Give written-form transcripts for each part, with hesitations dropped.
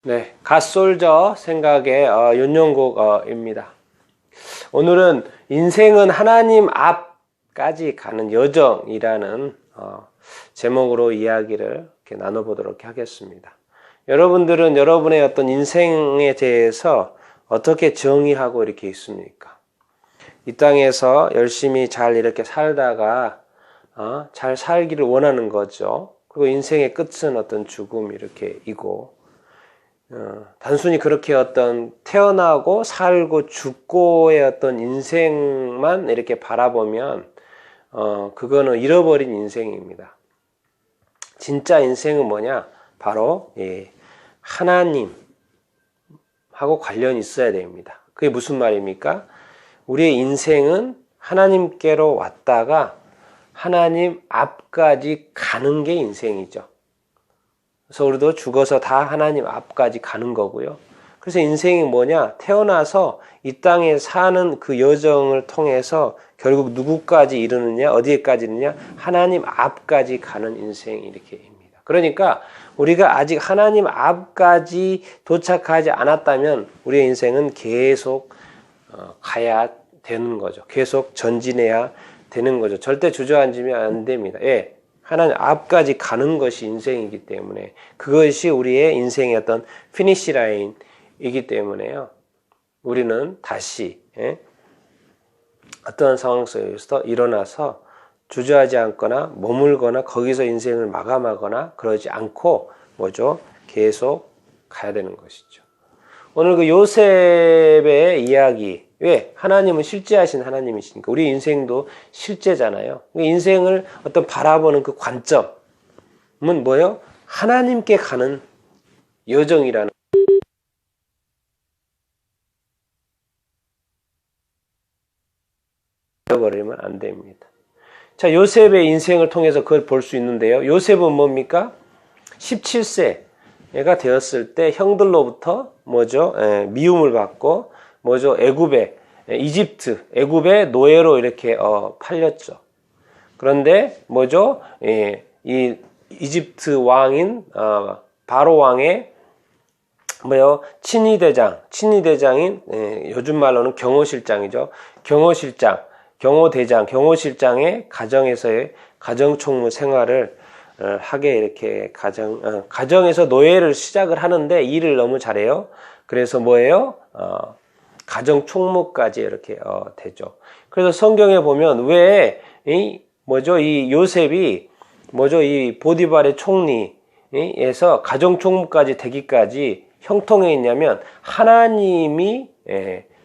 네, 갓솔저 생각의 윤용곡입니다. 오늘은 인생은 하나님 앞까지 가는 여정이라는 제목으로 이야기를 이렇게 나눠보도록 하겠습니다. 여러분들은 여러분의 어떤 인생에 대해서 어떻게 정의하고 이렇게 있습니까? 이 땅에서 열심히 잘 이렇게 살다가 잘 살기를 원하는 거죠. 그리고 인생의 끝은 어떤 죽음 이렇게 이고 단순히 그렇게 어떤 태어나고 살고 죽고의 어떤 인생만 이렇게 바라보면 그거는 잃어버린 인생입니다. 진짜 인생은 뭐냐? 바로 하나님하고 관련이 있어야 됩니다. 그게 무슨 말입니까? 우리의 인생은 하나님께로 왔다가 하나님 앞까지 가는 게 인생이죠. 그래서 우리도 죽어서 다 하나님 앞까지 가는 거고요. 그래서 인생이 뭐냐? 태어나서 이 땅에 사는 그 여정을 통해서 결국 누구까지 이르느냐? 어디에까지 이르느냐? 하나님 앞까지 가는 인생 이렇게입니다. 그러니까 우리가 아직 하나님 앞까지 도착하지 않았다면 우리의 인생은 계속 가야 되는 거죠. 계속 전진해야 되는 거죠. 절대 주저앉으면 안 됩니다. 하나님 앞까지 가는 것이 인생이기 때문에 그것이 우리의 인생의 어떤 피니시 라인이기 때문에요. 우리는 다시 어떤 상황 속에서 일어나서 주저하지 않거나 머물거나 거기서 인생을 마감하거나 그러지 않고 계속 가야 되는 것이죠. 오늘 그 요셉의 이야기, 왜? 하나님은 실제하신 하나님이시니까 우리 인생도 실제잖아요. 인생을 어떤 바라보는 그 관점은 뭐예요? 하나님께 가는 여정이라는 버리면 안 됩니다. 자, 요셉의 인생을 통해서 그걸 볼 수 있는데요. 요셉은 뭡니까? 17세가 되었을 때 형들로부터 미움을 받고 애굽의 노예로 이렇게 팔렸죠. 그런데 이 이집트 왕인 바로 왕의 친위대장인 요즘 말로는 경호실장이죠. 경호실장의 가정에서의 가정총무 생활을 하게 이렇게 가정에서 노예를 시작을 하는데 일을 너무 잘해요. 그래서 가정 총무까지 이렇게 되죠. 그래서 성경에 보면 이 요셉이 이 보디발의 총리에서 가정 총무까지 되기까지 형통해 있냐면 하나님이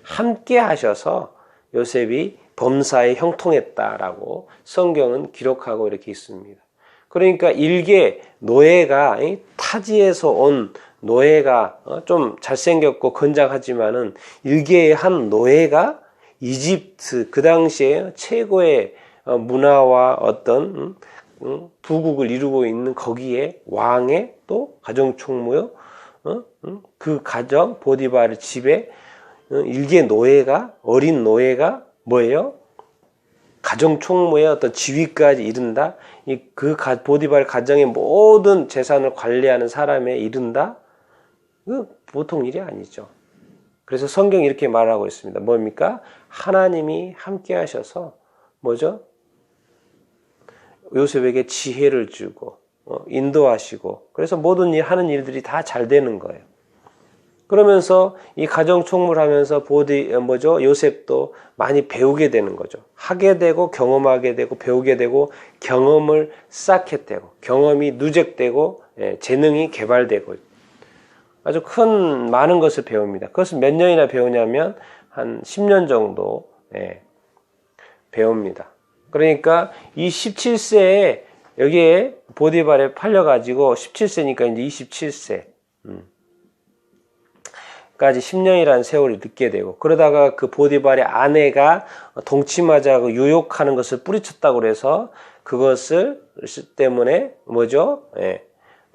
함께 하셔서 요셉이 범사에 형통했다라고 성경은 기록하고 이렇게 있습니다. 그러니까 일개 노예가 타지에서 온 노예가 좀 잘생겼고 건장하지만은 일개의 한 노예가 이집트 그 당시에 최고의 문화와 어떤 부국을 이루고 있는 거기에 왕의 또 가정총무요. 그 가정 보디발의 집에 일개 노예가 어린 노예가 뭐예요? 가정총무의 어떤 지위까지 이른다. 그 보디발 가정의 모든 재산을 관리하는 사람에 이른다. 그 보통 일이 아니죠. 그래서 성경이 이렇게 말하고 있습니다. 뭡니까? 하나님이 함께 하셔서 요셉에게 지혜를 주고 인도하시고 그래서 모든 하는 일들이 다 잘 되는 거예요. 그러면서 이 가정 총무를 하면서 요셉도 많이 배우게 되는 거죠. 하게 되고 경험하게 되고 배우게 되고 경험을 쌓게 되고 경험이 누적되고 재능이 개발되고 아주 많은 것을 배웁니다. 그것을 몇 년이나 배우냐면 한 10년 정도 배웁니다. 그러니까 이 17세에 여기에 보디발에 팔려가지고 17세니까 이제 27세 까지 10년이라는 세월이 늦게 되고 그러다가 그 보디발의 아내가 동침하자고 유혹하는 것을 뿌리쳤다고 그래서 그것을 때문에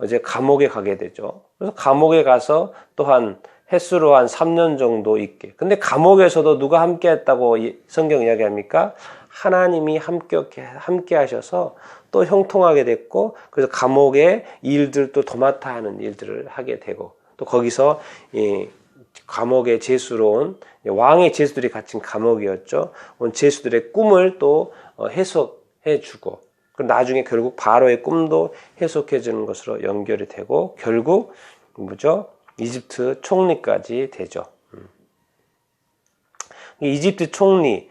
이제 감옥에 가게 되죠. 그래서 감옥에 가서 또한 횟수로 한 3년 정도 있게. 근데 감옥에서도 누가 함께 했다고 성경 이야기합니까? 하나님이 함께 하셔서 또 형통하게 됐고, 그래서 감옥의 일들 또 도맡아 하는 일들을 하게 되고, 또 거기서 감옥의 죄수로 온 왕의 죄수들이 갇힌 감옥이었죠. 온 죄수들의 꿈을 또 해석해 주고, 나중에 결국 바로의 꿈도 해석해 주는 것으로 연결이 되고, 결국 뭐죠? 이집트 총리까지 되죠. 이집트 총리,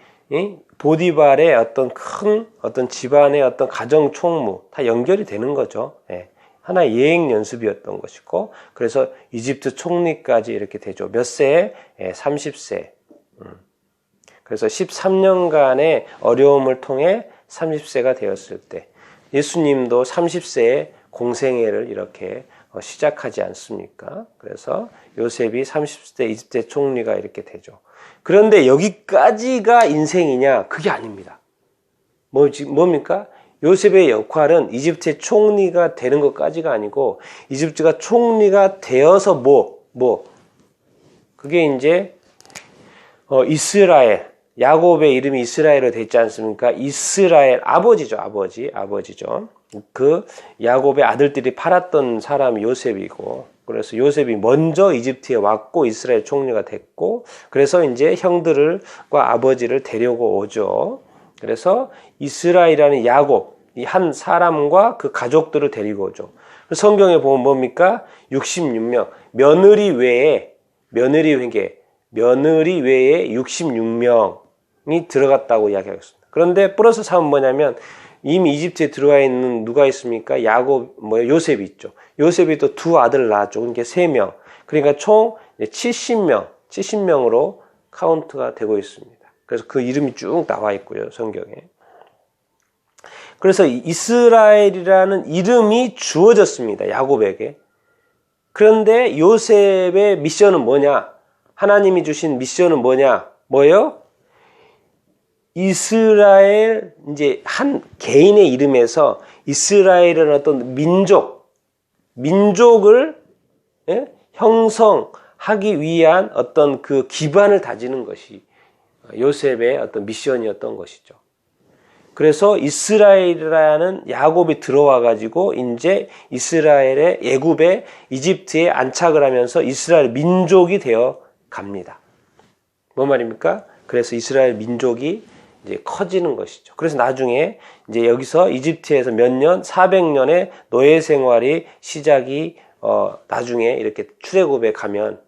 보디발의 어떤 집안의 어떤 가정 총무 다 연결이 되는 거죠. 하나의 예행 연습이었던 것이고, 그래서 이집트 총리까지 이렇게 되죠. 몇 세에? 30세. 그래서 13년간의 어려움을 통해 30세가 되었을 때, 예수님도 30세에 공생애를 이렇게 시작하지 않습니까? 그래서 요셉이 30세 이집트 총리가 이렇게 되죠. 그런데 여기까지가 인생이냐? 그게 아닙니다. 뭡니까? 요셉의 역할은 이집트의 총리가 되는 것까지가 아니고, 이집트가 총리가 되어서 그게 이제 이스라엘, 야곱의 이름이 이스라엘로 됐지 않습니까? 이스라엘 아버지죠. 그 야곱의 아들들이 팔았던 사람이 요셉이고, 그래서 요셉이 먼저 이집트에 왔고 이스라엘 총리가 됐고, 그래서 이제 형들과 아버지를 데려고 오죠. 그래서 이스라엘이라는 야곱, 이 한 사람과 그 가족들을 데리고 오죠. 성경에 보면 뭡니까? 66명, 며느리 외에 66명이 들어갔다고 이야기하겠습니다. 그런데 플러스 3은 뭐냐면, 이미 이집트에 들어와 있는 누가 있습니까? 요셉이 있죠. 요셉이 또 두 아들을 낳았죠. 그러니까 3명. 그러니까 총 70명으로 카운트가 되고 있습니다. 그래서 그 이름이 쭉 나와 있고요, 성경에. 그래서 이스라엘이라는 이름이 주어졌습니다, 야곱에게. 그런데 요셉의 미션은 뭐냐? 하나님이 주신 미션은 뭐예요? 이스라엘, 이제 한 개인의 이름에서 이스라엘은 어떤 민족을 형성하기 위한 어떤 그 기반을 다지는 것이 요셉의 어떤 미션이었던 것이죠. 그래서 이스라엘이라는 야곱이 들어와 가지고 이제 이스라엘의 애굽에 이집트에 안착을 하면서 이스라엘 민족이 되어 갑니다. 뭔 말입니까? 그래서 이스라엘 민족이 이제 커지는 것이죠. 그래서 나중에 이제 여기서 이집트에서 몇 년, 400년의 노예 생활이 시작이 나중에 이렇게 출애굽에 가면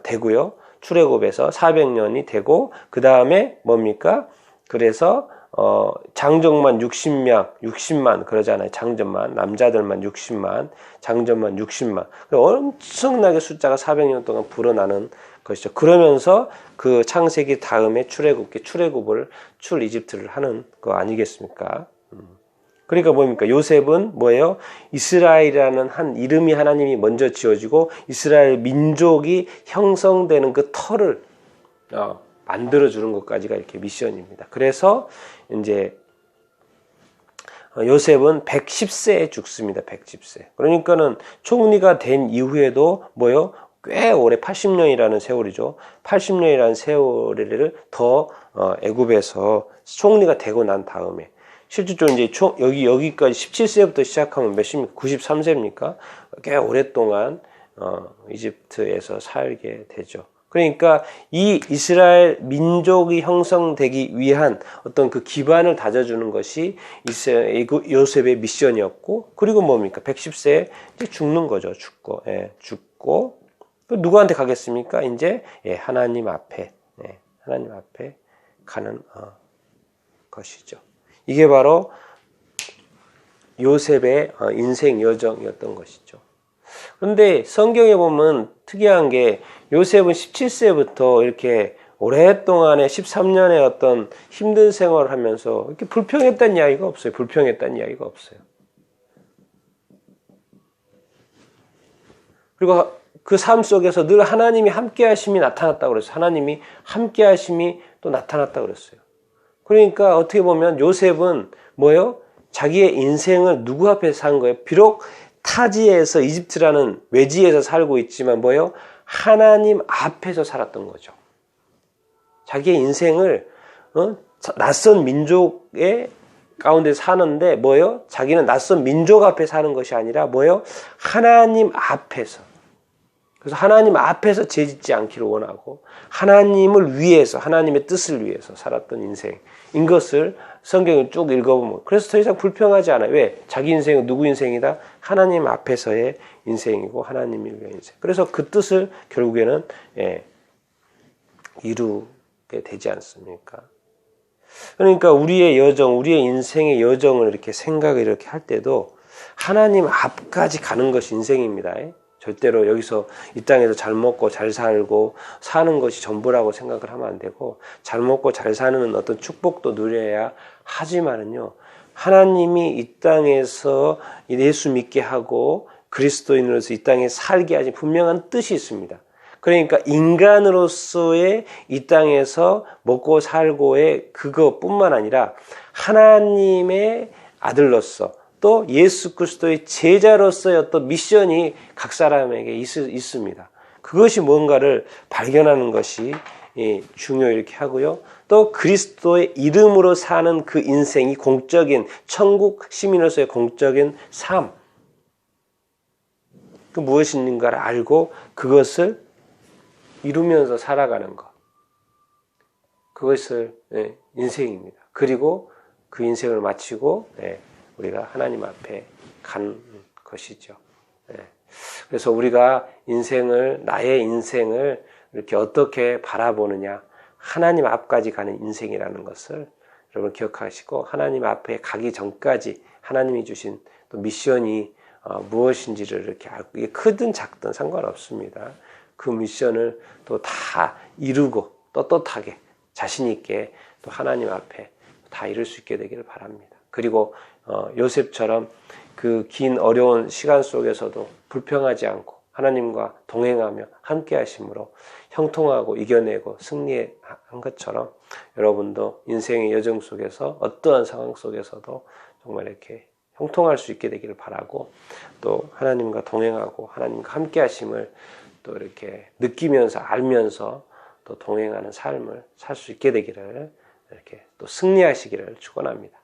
되고요. 출애굽에서 400년이 되고, 그 다음에 뭡니까? 그래서 장정만 60만 그러잖아요. 장정만, 남자들만 60만, 장정만 60만. 엄청나게 숫자가 400년 동안 불어나는 것이죠. 그러면서 그 창세기 다음에 출애굽을 이집트를 하는 거 아니겠습니까? 그러니까 뭡니까? 요셉은 뭐예요? 이스라엘이라는 한 이름이 하나님이 먼저 지어지고 이스라엘 민족이 형성되는 그 터를 만들어주는 것까지가 이렇게 미션입니다. 그래서 이제 요셉은 110세에 죽습니다. 110세. 그러니까는 총리가 된 이후에도 꽤 오래 80년이라는 세월이죠. 80년이라는 세월을 더 애굽에서 총리가 되고 난 다음에 실질적으로 이제 여기까지 17세부터 시작하면 몇입니까? 93세입니까? 꽤 오랫동안 이집트에서 살게 되죠. 그러니까 이 이스라엘 민족이 형성되기 위한 어떤 그 기반을 다져주는 것이 요셉의 미션이었고, 그리고 뭡니까? 110세에 이제 죽는 거죠. 죽고. 누구한테 가겠습니까? 이제 하나님 앞에 가는 것이죠. 이게 바로 요셉의 인생 여정이었던 것이죠. 그런데 성경에 보면 특이한 게 요셉은 17세부터 이렇게 오랫동안의 13년의 어떤 힘든 생활을 하면서 이렇게 불평했다는 이야기가 없어요. 그리고 그 삶 속에서 늘 하나님이 함께 하심이 나타났다고 그랬어요. 하나님이 함께 하심이 또 나타났다고 그랬어요. 그러니까 어떻게 보면 요셉은 자기의 인생을 누구 앞에서 산 거예요? 비록 타지에서 이집트라는 외지에서 살고 있지만 하나님 앞에서 살았던 거죠. 자기의 인생을 낯선 민족의 가운데 사는데 자기는 낯선 민족 앞에 사는 것이 아니라 하나님 앞에서. 그래서 하나님 앞에서 죄짓지 않기를 원하고 하나님을 위해서 하나님의 뜻을 위해서 살았던 인생인 것을 성경을 쭉 읽어보면 그래서 더 이상 불평하지 않아요. 왜? 자기 인생은 누구 인생이다? 하나님 앞에서의 인생이고 하나님을 위한 인생. 그래서 그 뜻을 결국에는 이루게 되지 않습니까? 그러니까 우리의 여정, 우리의 인생의 여정을 이렇게 생각을 이렇게 할 때도 하나님 앞까지 가는 것이 인생입니다. 절대로 여기서 이 땅에서 잘 먹고 잘 살고 사는 것이 전부라고 생각을 하면 안 되고 잘 먹고 잘 사는 어떤 축복도 누려야 하지만은요. 하나님이 이 땅에서 예수 믿게 하고 그리스도인으로서 이 땅에 살게 하신 분명한 뜻이 있습니다. 그러니까 인간으로서의 이 땅에서 먹고 살고의 그것뿐만 아니라 하나님의 아들로서 또 예수 그리스도의 제자로서의 어떤 미션이 각 사람에게 있습니다. 그것이 뭔가를 발견하는 것이 중요 이렇게 하고요. 또 그리스도의 이름으로 사는 그 인생이 공적인 천국 시민으로서의 공적인 삶. 그 무엇인가를 알고 그것을 이루면서 살아가는 것. 그것을 인생입니다. 그리고 그 인생을 마치고 우리가 하나님 앞에 간 것이죠. 그래서 우리가 나의 인생을 이렇게 어떻게 바라보느냐, 하나님 앞까지 가는 인생이라는 것을 여러분 기억하시고 하나님 앞에 가기 전까지 하나님이 주신 또 미션이 무엇인지를 이렇게 알고 이게 크든 작든 상관없습니다. 그 미션을 또 다 이루고 떳떳하게 자신 있게 또 하나님 앞에 다 이룰 수 있게 되기를 바랍니다. 그리고 요셉처럼 그 긴 어려운 시간 속에서도 불평하지 않고 하나님과 동행하며 함께 하심으로 형통하고 이겨내고 승리한 것처럼 여러분도 인생의 여정 속에서 어떠한 상황 속에서도 정말 이렇게 형통할 수 있게 되기를 바라고 또 하나님과 동행하고 하나님과 함께 하심을 또 이렇게 느끼면서 알면서 또 동행하는 삶을 살 수 있게 되기를 이렇게 또 승리하시기를 축원합니다.